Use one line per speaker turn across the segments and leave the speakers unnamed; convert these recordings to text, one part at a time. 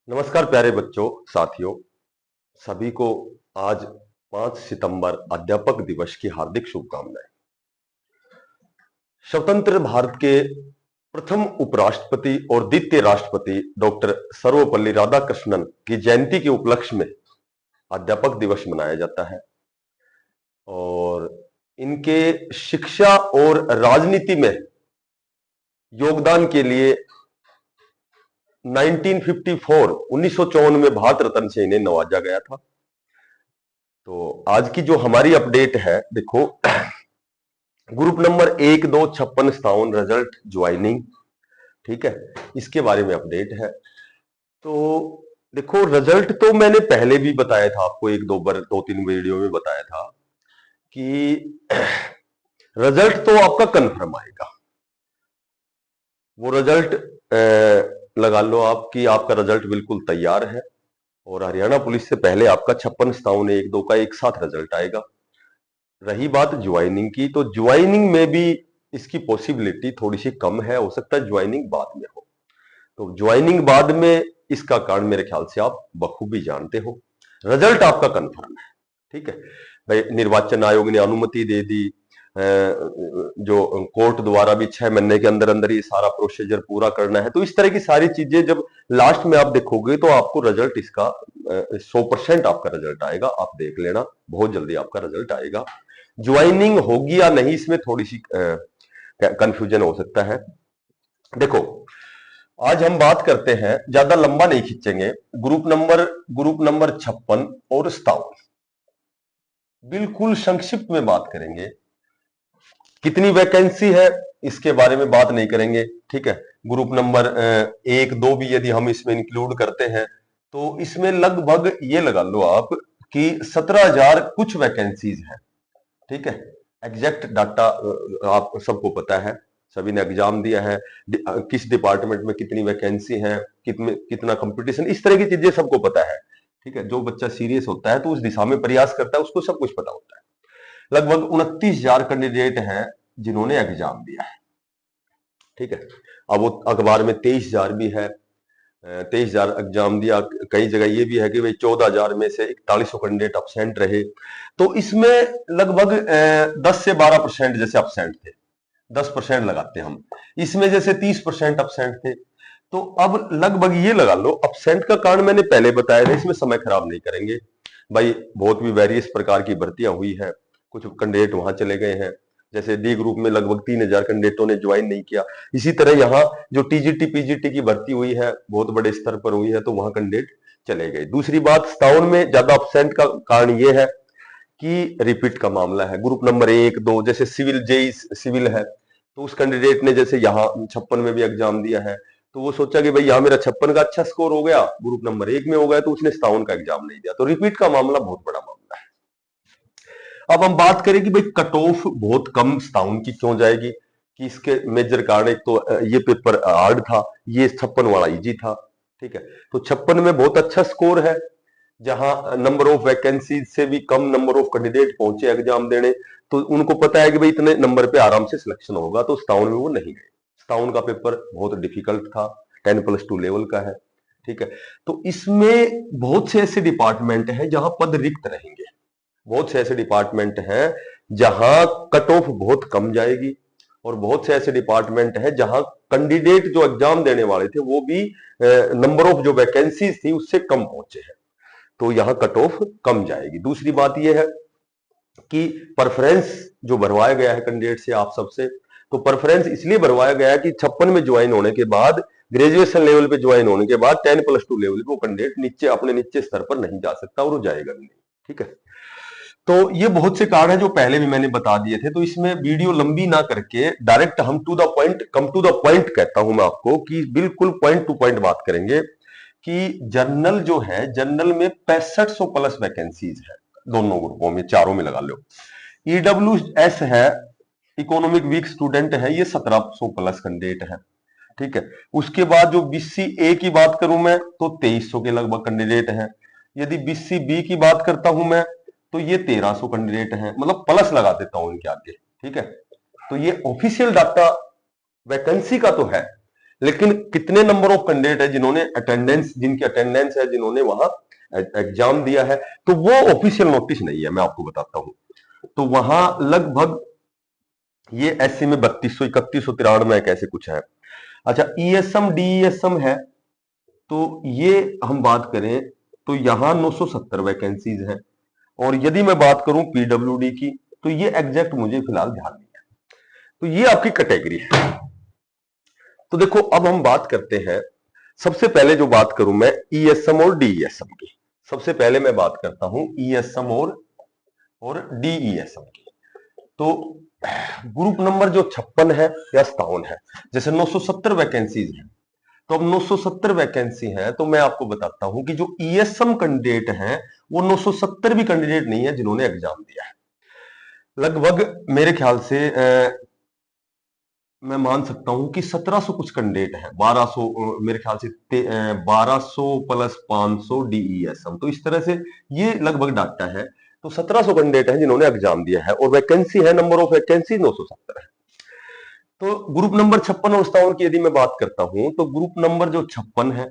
नमस्कार प्यारे बच्चों, साथियों। सभी को आज 5 सितंबर अध्यापक दिवस की हार्दिक शुभकामनाएं। स्वतंत्र भारत के प्रथम उपराष्ट्रपति और द्वितीय राष्ट्रपति डॉक्टर सर्वपल्ली राधाकृष्णन की जयंती के उपलक्ष्य में अध्यापक दिवस मनाया जाता है और इनके शिक्षा और राजनीति में योगदान के लिए 1954 में भारत रत्न से इन्हें नवाजा गया था। तो आज की जो हमारी अपडेट है, देखो, ग्रुप नंबर 1, 2, 56, 57 रिजल्ट ज्वाइनिंग, ठीक है, इसके बारे में अपडेट है। तो देखो, रिजल्ट तो मैंने पहले भी बताया था आपको, एक दो बार 2-3 वीडियो में बताया था कि रिजल्ट तो आपका कंफर्म आएगा। वो रिजल्ट लगा लो आप कि आपका रिजल्ट बिल्कुल तैयार है और हरियाणा पुलिस से पहले आपका 56, 57, 1, 2 का एक साथ रिजल्ट आएगा। रही बात ज्वाइनिंग की, तो ज्वाइनिंग में भी इसकी पॉसिबिलिटी थोड़ी सी कम है, हो सकता है ज्वाइनिंग बाद में हो। तो ज्वाइनिंग बाद में इसका कारण मेरे ख्याल से आप बखूबी जानते हो। रिजल्ट आपका कंफर्म है, ठीक है भाई। निर्वाचन आयोग ने अनुमति दे दी, जो कोर्ट द्वारा भी 6 महीने के अंदर अंदर ये सारा प्रोसीजर पूरा करना है। तो इस तरह की सारी चीजें जब लास्ट में आप देखोगे तो आपको रिजल्ट इसका 100% आपका रिजल्ट आएगा। आप देख लेना, बहुत जल्दी आपका रिजल्ट आएगा। ज्वाइनिंग होगी या नहीं, इसमें थोड़ी सी कंफ्यूजन हो सकता है। देखो, आज हम बात करते हैं, ज्यादा लंबा नहीं खींचेंगे, ग्रुप नंबर 56 और 57 बिल्कुल संक्षिप्त में बात करेंगे। कितनी वैकेंसी है इसके बारे में बात नहीं करेंगे, ठीक है। ग्रुप नंबर 1, 2 भी यदि हम इसमें इंक्लूड करते हैं तो इसमें लगभग ये लगा लो आप कि 17,000 कुछ वैकेंसीज है, ठीक है। एग्जैक्ट डाटा आप सबको पता है, सभी ने एग्जाम दिया है, किस डिपार्टमेंट में कितनी वैकेंसी है, कितना कंपटीशन, इस तरह की चीजें सबको पता है, ठीक है। जो बच्चा सीरियस होता है तो उस दिशा में प्रयास करता है, उसको सब कुछ पता होता है। लगभग 29,000 कैंडिडेट हैं जिन्होंने एग्जाम दिया है, ठीक है। अब वो अखबार में 23,000 भी है, 23,000 एग्जाम दिया। कई जगह ये भी है कि भाई 14,000 में से 4100 कैंडिडेट अपसेंट रहे। तो इसमें लगभग 10 से 12% जैसे अपसेंट थे, 10% लगाते हम, इसमें जैसे 30% अपसेंट थे। तो अब लगभग ये लगा लो, अपसेंट का कारण मैंने पहले बताया था, इसमें समय खराब नहीं करेंगे भाई। बहुत भी वेरियस प्रकार की भर्तियां हुई है, कुछ कैंडिडेट वहां चले गए हैं। जैसे डी ग्रुप में लगभग 3,000 कैंडिडेटों ने ज्वाइन नहीं किया। इसी तरह यहाँ जो टीजीटी पीजीटी की भर्ती हुई है, बहुत बड़े स्तर पर हुई है, तो वहां कैंडिडेट चले गए। दूसरी बात, 57 में ज्यादा अपसेंट का कारण यह है कि रिपीट का मामला है। ग्रुप नंबर 1, 2 जैसे सिविल, जेई सिविल है, तो उस कैंडिडेट ने जैसे यहाँ 56 में भी एग्जाम दिया है, तो वो सोचा कि भाई यहाँ मेरा 56 का अच्छा स्कोर हो गया, ग्रुप नंबर 1 में हो गया, तो उसने 57 का एग्जाम नहीं दिया। तो रिपीट का मामला बहुत बड़ा मामला है। अब हम बात करें कि भाई कट ऑफ बहुत कम 57 की क्यों जाएगी, कि इसके मेजर कारण, एक तो ये पेपर हार्ड था, ये 56 वाला इजी था, ठीक है। तो 56 में बहुत अच्छा स्कोर है, जहां नंबर ऑफ वैकेंसी से भी कम नंबर ऑफ कैंडिडेट पहुंचे एग्जाम देने, तो उनको पता है कि भाई इतने नंबर पे आराम से सिलेक्शन होगा, तो 57 में वो नहीं गए। 57 का पेपर बहुत डिफिकल्ट था, 10+2 लेवल का है, ठीक है। तो इसमें बहुत से ऐसे डिपार्टमेंट हैं जहां पद रिक्त रहेंगे, बहुत से ऐसे डिपार्टमेंट हैं जहां कट ऑफ बहुत कम जाएगी, और बहुत से ऐसे डिपार्टमेंट हैं जहां कैंडिडेट जो एग्जाम देने वाले थे वो भी नंबर ऑफ जो वैकेंसीज थी उससे कम पहुंचे हैं, तो यहां कट ऑफ कम जाएगी। दूसरी बात यह है कि प्रेफरेंस जो भरवाया गया है कैंडिडेट से, आप सबसे, तो प्रेफरेंस इसलिए भरवाया गया है कि 56 में ज्वाइन होने के बाद, ग्रेजुएशन लेवल पे ज्वाइन होने के बाद 10+2 लेवल पे वो कैंडिडेट नीचे अपने नीचे स्तर पर नहीं जा सकता, और वो जाएगा भी नहीं, ठीक है। तो ये बहुत से कारण है जो पहले भी मैंने बता दिए थे, तो इसमें वीडियो लंबी ना करके डायरेक्ट हम to the point, come to the point कहता हूं मैं आपको, कि बिल्कुल पॉइंट टू पॉइंट बात करेंगे कि जर्नल जो है, जर्नल में 6500 प्लस वैकेंसीज है, दोनों ग्रुपों में, चारों में लगा लो। ईडब्ल्यूएस है, इकोनॉमिक वीक स्टूडेंट है, ये 1700 प्लस कैंडिडेट है, ठीक है। उसके बाद जो बीसीए की बात करूं मैं, तो 2300 के लगभग कैंडिडेट हैं। यदि बीसीबी की बात करता हूं मैं, तो ये 1300 कैंडिडेट हैं, मतलब प्लस लगा देता हूं इनके आगे, ठीक है। तो ये ऑफिशियल डाटा वैकेंसी का तो है, लेकिन कितने नंबर ऑफ कैंडिडेट है जिन्होंने अटेंडेंस, जिनकी अटेंडेंस है, जिन्होंने वहां एग्जाम दिया है, तो वो ऑफिशियल नोटिस नहीं है, मैं आपको बताता हूं। तो वहां लगभग ये एससी में 3200, 3193 कैसे कुछ है। अच्छा, ईएसएम डीईएसएम है, तो ये हम बात करें तो यहां 970 वैकेंसीज है। और यदि मैं बात करूं पीडब्ल्यूडी की, तो ये एग्जैक्ट मुझे फिलहाल ध्यान नहीं है। तो ये आपकी कैटेगरी है। तो देखो, अब हम बात करते हैं, सबसे पहले जो बात करूं मैं ईएसएम और डीईएसएम की। सबसे पहले मैं बात करता हूं ईएसएम और डीईएसएम की। तो ग्रुप नंबर जो 56 है या 57 है, जैसे 970 वैकेंसीज है, तो अब 970 वैकेंसी है, तो मैं आपको बताता हूं कि जो ईएसएम कैंडिडेट हैं वो 970 भी कैंडिडेट नहीं है जिन्होंने एग्जाम दिया है। लगभग मेरे ख्याल से मैं मान सकता हूं कि 1700 कुछ कैंडिडेट है, 1200 मेरे ख्याल से 1200 प्लस 500 डीईएसएम, तो इस तरह से ये लगभग डाटा है। तो 1700 कैंडिडेट है जिन्होंने एग्जाम दिया है, और वैकेंसी है, नंबर ऑफ वैकेंसी 970 है। तो ग्रुप नंबर 56 और 57 की यदि मैं बात करता हूं, तो ग्रुप नंबर जो 56 है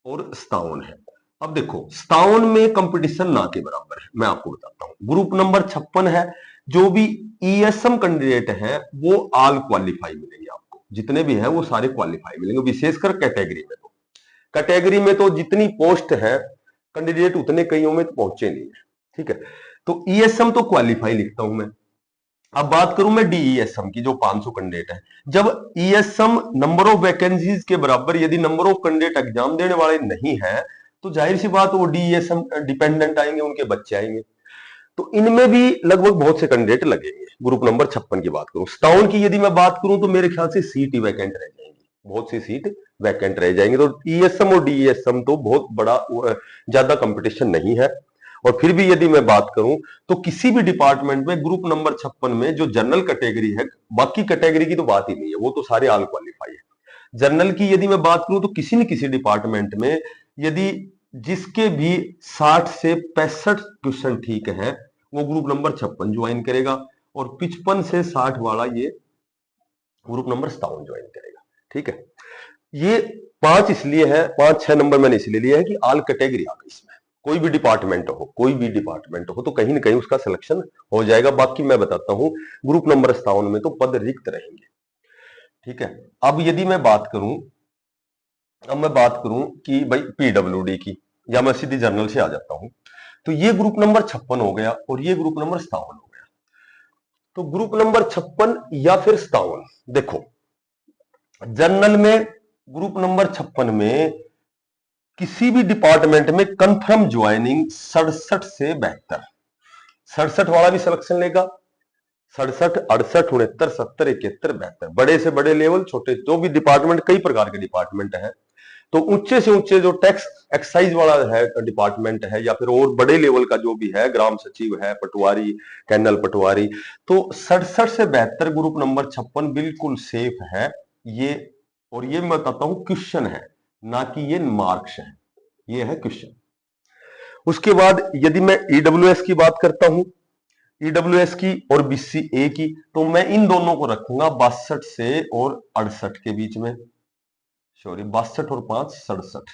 और 57 है, अब देखो 57 में कंपटीशन ना के बराबर है। मैं आपको बताता हूं, ग्रुप नंबर 56 है, जो भी ईएसएम कैंडिडेट है वो ऑल क्वालिफाई मिलेंगे आपको, जितने भी है वो सारे क्वालिफाई मिलेंगे, विशेषकर कैटेगरी में। तो कैटेगरी में तो जितनी पोस्ट है कैंडिडेट उतने कईयों में तो पहुंचे नहीं है, ठीक है। तो ईएसएम तो क्वालिफाई लिखता हूं मैं। अब बात करूं मैं डीईएसएम की, जो 500 कैंडिडेट है, जब ईएसएम नंबर ऑफ वैकेंसीज के बराबर यदि नंबर ऑफ कैंडिडेट एग्जाम देने वाले नहीं है, तो जाहिर सी बात वो डीईएसएम डिपेंडेंट आएंगे, उनके बच्चे आएंगे। तो इनमें भी लगभग बहुत से कैंडिडेट लगेंगे। ग्रुप नंबर 56 की बात करूं, 57 की यदि मैं बात करूं, तो मेरे ख्याल से सीट ही वैकेंट रह जाएंगी, बहुत सी सीट वैकेंट रह जाएंगी। तो ईएसएम और डीईएसएम तो बहुत बड़ा ज्यादा कंपटीशन नहीं है। और फिर भी यदि मैं बात करूं, तो किसी भी डिपार्टमेंट में ग्रुप नंबर 56 में जो जनरल कैटेगरी है, बाकी कैटेगरी की तो बात ही नहीं है, वो तो सारे ऑल क्वालिफाई है। जनरल की यदि मैं बात करूं, तो किसी न किसी डिपार्टमेंट में यदि जिसके भी 60 से 65 क्वेश्चन ठीक है, वो ग्रुप नंबर 56 ज्वाइन करेगा, और 55 से 60 वाला ये ग्रुप नंबर 57 ज्वाइन करेगा, ठीक है। ये 5 इसलिए है, 5-6 नंबर मैंने इसलिए लिया है कि ऑल कैटेगरी आ गई इसमें। कोई भी डिपार्टमेंट हो, कोई भी डिपार्टमेंट हो, तो कहीं ना कहीं उसका सिलेक्शन हो जाएगा। बाकी मैं बताता हूं, ग्रुप नंबर 57 में तो पद रिक्त रहेंगे, ठीक है। अब यदि मैं बात करूं, अब मैं बात करूं कि भाई पीडब्ल्यूडी की, या मैं सीधी जनरल से आ जाता हूं, तो ये ग्रुप नंबर 56 हो गया और ये ग्रुप नंबर 57 हो गया। तो ग्रुप नंबर 56 या फिर 57, देखो जनरल में ग्रुप नंबर 56 में किसी भी डिपार्टमेंट में कंफर्म ज्वाइनिंग 67 से 72, 67 वाला भी सिलेक्शन लेगा, 67, 68, 69, 70, 71, 72, बड़े से बड़े लेवल, छोटे जो भी डिपार्टमेंट, कई प्रकार के डिपार्टमेंट है। तो ऊंचे से ऊंचे जो टैक्स एक्साइज वाला है डिपार्टमेंट है, या फिर और बड़े लेवल का जो भी है, ग्राम सचिव है, पटवारी, कैनल पटवारी, तो 67 से 72 ग्रुप नंबर 56 बिल्कुल सेफ है ये। और ये मैं बताता हूं क्वेश्चन है, ना कि ये मार्क्स है, ये है क्वेश्चन। उसके बाद यदि मैं ईडब्ल्यूएस की बात करता हूं, ईडब्ल्यूएस की और बीसीए की, तो मैं इन दोनों को रखूंगा 62 से और 68 के बीच में, सॉरी 62 और 5 67।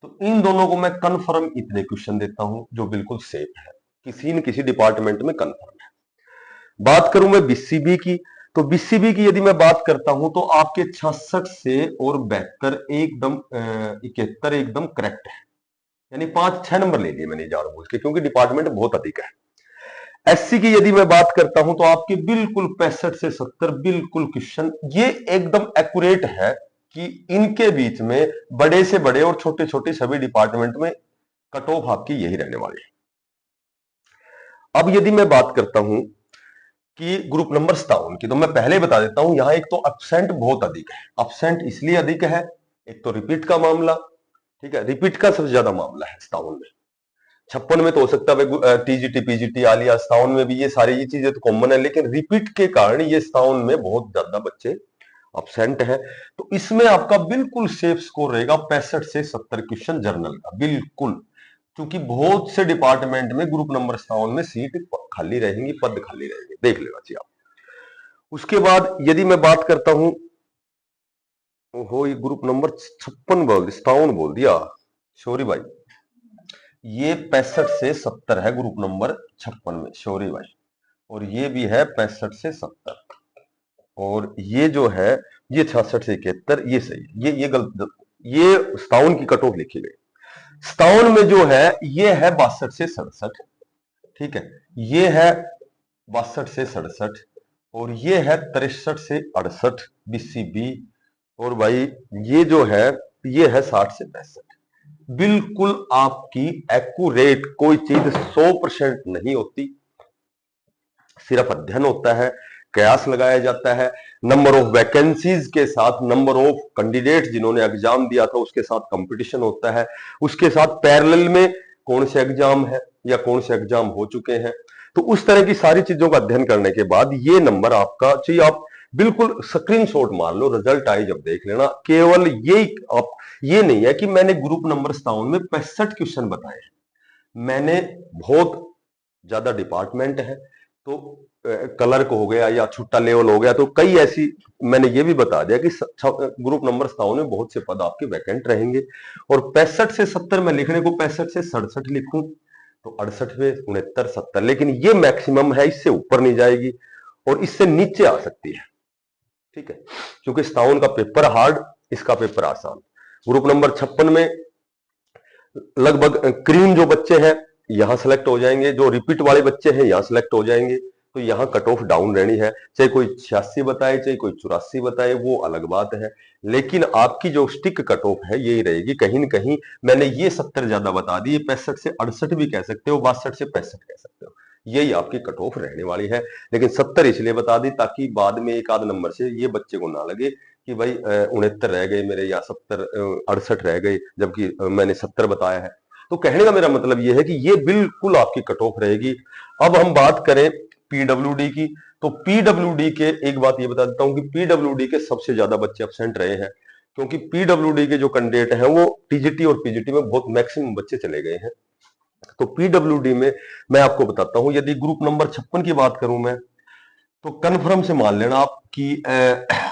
तो इन दोनों को मैं कंफर्म इतने क्वेश्चन देता हूं जो बिल्कुल सेफ है, किसी न किसी डिपार्टमेंट में कंफर्म है। बात करूं मैं बीसीबी की, तो बीसीबी की यदि मैं बात करता हूं, तो आपके 66 से और 72 एकदम 71 एकदम करेक्ट है, यानी 5-6 नंबर ले लिए मैंने जानबूझ के, क्योंकि डिपार्टमेंट बहुत अधिक है। एससी की यदि मैं बात करता हूं, तो आपके बिल्कुल 65 से 70 बिल्कुल क्वेश्चन ये एकदम एक्यूरेट है कि इनके बीच में बड़े से बड़े और छोटे छोटे सभी डिपार्टमेंट में कट ऑफ आपकी यही रहने वाली है। अब यदि मैं बात करता हूं कि ग्रुप नंबर 57 की, तो मैं पहले बता देता हूं, यहां एक तो एब्सेंट बहुत अधिक है। एब्सेंट इसलिए अधिक है, एक तो रिपीट का मामला, ठीक है, रिपीट का सबसे ज्यादा मामला है 57 में। 56 में तो हो सकता है टीजीटी पीजीटी आ लिया, 57 में भी ये सारी ये चीजें तो कॉमन है, लेकिन रिपीट के कारण ये 57 में बहुत ज्यादा बच्चे अब्सेंट है। तो इसमें आपका बिल्कुल सेफ स्कोर रहेगा 65 से 70 क्वेश्चन जर्नल का, बिल्कुल, क्योंकि बहुत से डिपार्टमेंट में ग्रुप नंबर 57 में सीट खाली रहेंगी, पद खाली रहेंगे, देख लेना चाहिए आप। उसके बाद यदि मैं बात करता हूं ओहो, ये ग्रुप नंबर 56 बोल दिया, शौरी भाई। ये 65 से 70 है ग्रुप नंबर 56 में, शौरी भाई। और ये भी है 65 से 70। और ये जो है ये 66 से 71, ये सही है। ये गलत, ये 57 की कट ऑफ लिखी गई। 57 में जो है ये है 62 से 67, ठीक है। ये है 62 से 67 और ये है 63 से 68 BCB। और भाई ये जो है ये है 60 से 65। बिल्कुल आपकी एक्यूरेट, कोई चीज 100% नहीं होती, सिर्फ अध्ययन होता है, कयास लगाया जाता है, नंबर ऑफ वैकेंसीज के साथ नंबर ऑफ कैंडिडेट जिन्होंने एग्जाम दिया था उसके साथ कंपटीशन होता है, उसके साथ पैरेलल में कौन से एग्जाम है या कौन से एग्जाम हो चुके हैं। तो उस तरह की सारी चीजों का अध्ययन करने के बाद ये नंबर आपका चाहिए, आप बिल्कुल स्क्रीनशॉट मार लो, रिजल्ट आई जब देख लेना। केवल ये आप, ये नहीं है कि मैंने ग्रुप नंबर 57 में 65 क्वेश्चन बताए, मैंने बहुत ज्यादा डिपार्टमेंट है तो क्लर्क हो गया या छुट्टा लेवल हो गया, तो कई ऐसी मैंने ये भी बता दिया कि ग्रुप नंबर 57 में बहुत से पद आपके वैकेंट रहेंगे। और 65 से 70 में लिखने को 65 से 67 लिखूं तो 68 में 69 70, लेकिन ये मैक्सिमम है, इससे ऊपर नहीं जाएगी और इससे नीचे आ सकती है, ठीक है। क्योंकि 57 का पेपर हार्ड, इसका पेपर आसान। ग्रुप नंबर 56 में लगभग क्रीम जो बच्चे हैं यहां सेलेक्ट हो जाएंगे, जो रिपीट वाले बच्चे हैं यहां सेलेक्ट हो जाएंगे। तो यहां कट ऑफ डाउन रहनी है, चाहे कोई 86 बताए चाहे कोई 84 बताए, वो अलग बात है। लेकिन आपकी जो स्टिक कट ऑफ है यही रहेगी। कहीं ना कहीं मैंने ये 70 ज्यादा बता दी, 65 से 68 भी कह सकते हो, 62 से 65 कह सकते हो, यही आपकी कट ऑफ रहने वाली है। लेकिन 70 इसलिए बता दी ताकि बाद में एक आध नंबर से ये बच्चे को ना लगे कि भाई 69 रह गए मेरे या 70 68 रह गए, जबकि मैंने 70 बताया है। तो कहने का मेरा मतलब यह है कि ये बिल्कुल आपकी कट ऑफ रहेगी। अब हम बात करें पीडब्ल्यूडी की, तो पीडब्ल्यूडी के एक बात ये बता देता हूं कि पीडब्ल्यूडी के सबसे ज्यादा बच्चे एब्सेंट रहे हैं, क्योंकि पीडब्ल्यूडी के जो कैंडिडेट हैं वो टीजीटी और पीजीटी में बहुत मैक्सिमम बच्चे चले गए हैं। तो पीडब्ल्यूडी में मैं आपको बताता हूं, यदि ग्रुप नंबर 56 की बात करूं मैं, तो कन्फर्म से मान लेना आप कि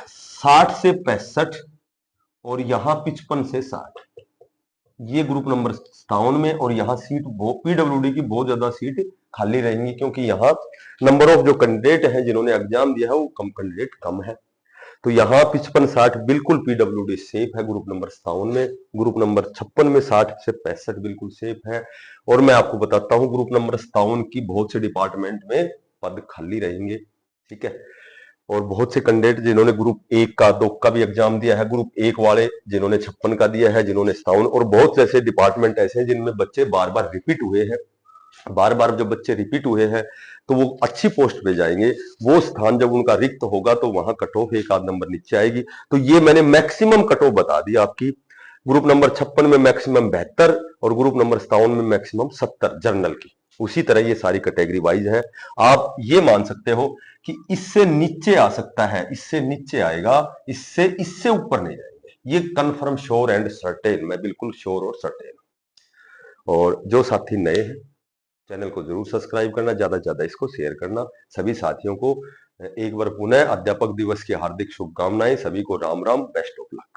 60 से 65 और यहां 55 से 60, ये ग्रुप नंबर 57 में। और यहाँ सीट पीडब्ल्यूडी की बहुत ज्यादा सीट खाली रहेंगी, क्योंकि यहाँ नंबर ऑफ जो कैंडिडेट हैं जिन्होंने एग्जाम दिया है वो कम कैंडिडेट कम है। तो यहाँ 55-60 बिल्कुल पीडब्ल्यूडी सेफ है ग्रुप नंबर 57 में। ग्रुप नंबर 56 में 60 से 65 बिल्कुल सेफ है। और मैं आपको बताता हूँ ग्रुप नंबर 57 की बहुत से डिपार्टमेंट में पद खाली रहेंगे, ठीक है। और बहुत से कैंडिडेट जिन्होंने ग्रुप 1 का 2 का भी एग्जाम दिया है, ग्रुप 1 वाले जिन्होंने 56 का दिया है, जिन्होंने 57, और बहुत से ऐसे डिपार्टमेंट ऐसे हैं जिनमें बच्चे बार बार रिपीट हुए हैं। बार बार जब बच्चे रिपीट हुए हैं तो वो अच्छी पोस्ट पे जाएंगे, वो स्थान जब उनका रिक्त होगा तो वहां कट ऑफ एक आध नंबर नीचे आएगी। तो ये मैंने मैक्सिमम कट ऑफ बता दी आपकी। ग्रुप नंबर 56 में मैक्सिमम 72 और ग्रुप नंबर 57 में मैक्सिमम 70 जर्नल की। उसी तरह ये सारी कैटेगरी वाइज है। आप ये मान सकते हो कि इससे नीचे आ सकता है, इससे नीचे आएगा, इससे ऊपर नहीं जाएंगे, ये कंफर्म, श्योर एंड सर्टेन, मैं बिल्कुल श्योर और सर्टेन। और जो साथी नए हैं चैनल को जरूर सब्सक्राइब करना, ज्यादा से ज्यादा इसको शेयर करना। सभी साथियों को एक बार पुनः अध्यापक दिवस की हार्दिक शुभकामनाएं। सभी को Ram Ram, best of luck.